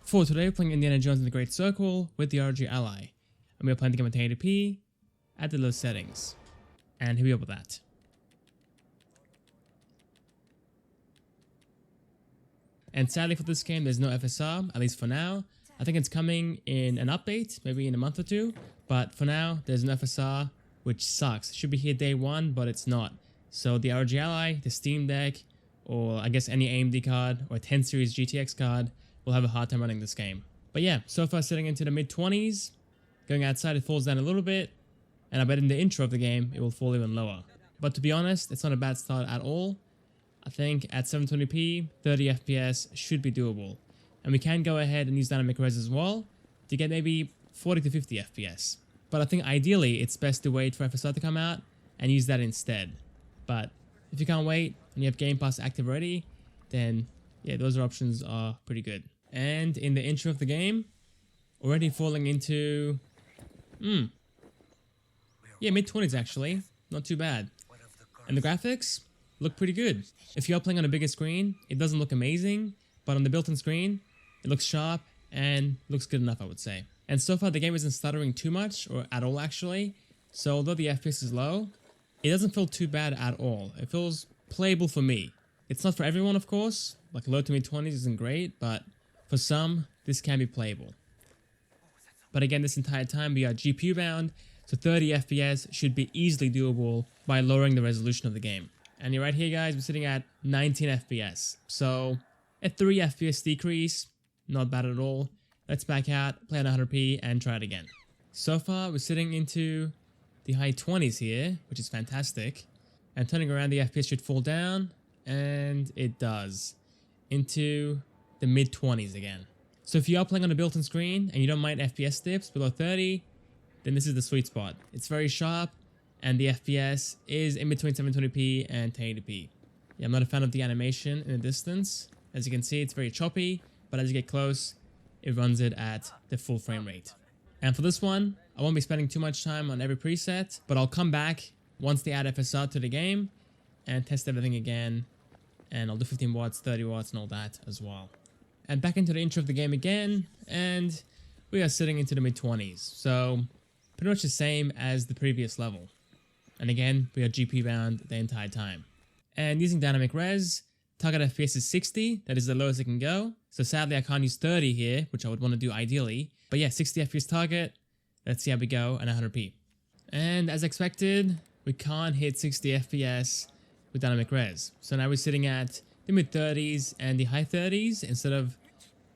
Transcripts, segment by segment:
For today, we're playing Indiana Jones in the Great Circle with the ROG ally, and we are playing the game at 1080p at the low settings. And here we are with that. And sadly for this game, there's no FSR, at least for now. I think it's coming in an update, maybe in a month or two, but for now, there's no FSR, which sucks. It should be here day one, but it's not. So the ROG ally, the Steam Deck, or I guess any AMD card, or a 10 series GTX card, will have a hard time running this game. But yeah, so far sitting into the mid-20s, going outside it falls down a little bit, and I bet in the intro of the game, it will fall even lower. But to be honest, it's not a bad start at all. I think at 720p, 30 FPS should be doable. And we can go ahead and use dynamic res as well to get maybe 40 to 50 FPS. But I think ideally, it's best to wait for FSR to come out and use that instead. But if you can't wait and you have Game Pass active already, then yeah, those options are pretty good. And in the intro of the game, already falling into, yeah, mid-20s actually, not too bad. And the graphics look pretty good. If you are playing on a bigger screen, it doesn't look amazing, but on the built-in screen, it looks sharp and looks good enough, I would say. And so far, the game isn't stuttering too much, or at all actually. So although the FPS is low, it doesn't feel too bad at all. It feels playable for me. It's not for everyone, of course. Like low to mid-20s isn't great, but for some, this can be playable. But again, this entire time we are GPU bound, so 30 FPS should be easily doable by lowering the resolution of the game. And right here, guys, we're sitting at 19 FPS. So a 3 FPS decrease, not bad at all. Let's back out, play at 100p, and try it again. So far, we're sitting into the high 20s here, which is fantastic. And turning around, the FPS should fall down, and it does, into the mid-20s again. So if you are playing on a built-in screen and you don't mind FPS dips below 30, then this is the sweet spot. It's very sharp, and the FPS is in between 720p and 1080p. Yeah, I'm not a fan of the animation in the distance. As you can see, it's very choppy, but as you get close, it runs it at the full frame rate. And for this one, I won't be spending too much time on every preset, but I'll come back once they add FSR to the game and test everything again. And I'll do 15 watts, 30 watts, and all that as well. And back into the intro of the game again, and we are sitting into the mid-20s. So pretty much the same as the previous level. And again, we are GPU bound the entire time. And using dynamic res, target FPS is 60, that is the lowest it can go. So sadly I can't use 30 here, which I would want to do ideally. But yeah, 60 FPS target, let's see how we go at 100p. And as expected, we can't hit 60 FPS with dynamic res. So now we're sitting at the mid 30s and the high 30s instead of,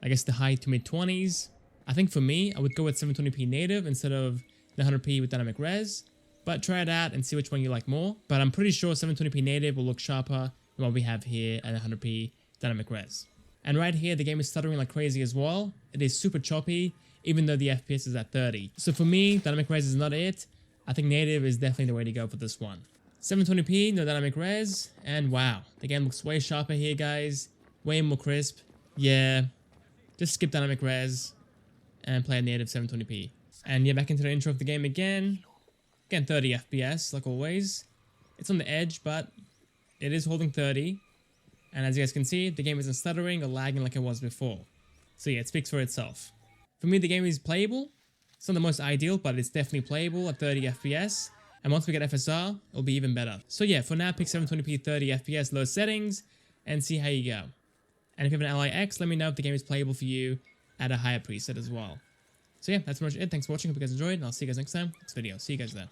I guess, the high to mid 20s. I think for me, I would go with 720p native instead of the 100p with dynamic res. But try it out and see which one you like more. But I'm pretty sure 720p native will look sharper than what we have here at 100p dynamic res. And right here, the game is stuttering like crazy as well. It is super choppy, even though the FPS is at 30. So for me, dynamic res is not it. I think native is definitely the way to go for this one. 720p, no dynamic res, and wow, the game looks way sharper here, guys. Way more crisp. Yeah, just skip dynamic res and play at native 720p. And yeah, back into the intro of the game again. Again, 30 FPS, like always. It's on the edge, but it is holding 30. And as you guys can see, the game isn't stuttering or lagging like it was before. So yeah, it speaks for itself. For me, the game is playable. It's not the most ideal, but it's definitely playable at 30 FPS. And once we get FSR, it'll be even better. So yeah, for now, pick 720p 30 FPS low settings and see how you go. And if you have an Ally X, let me know if the game is playable for you at a higher preset as well. So yeah, that's pretty much it. Thanks for watching. Hope you guys enjoyed, and I'll see you guys next time. Next video. See you guys there.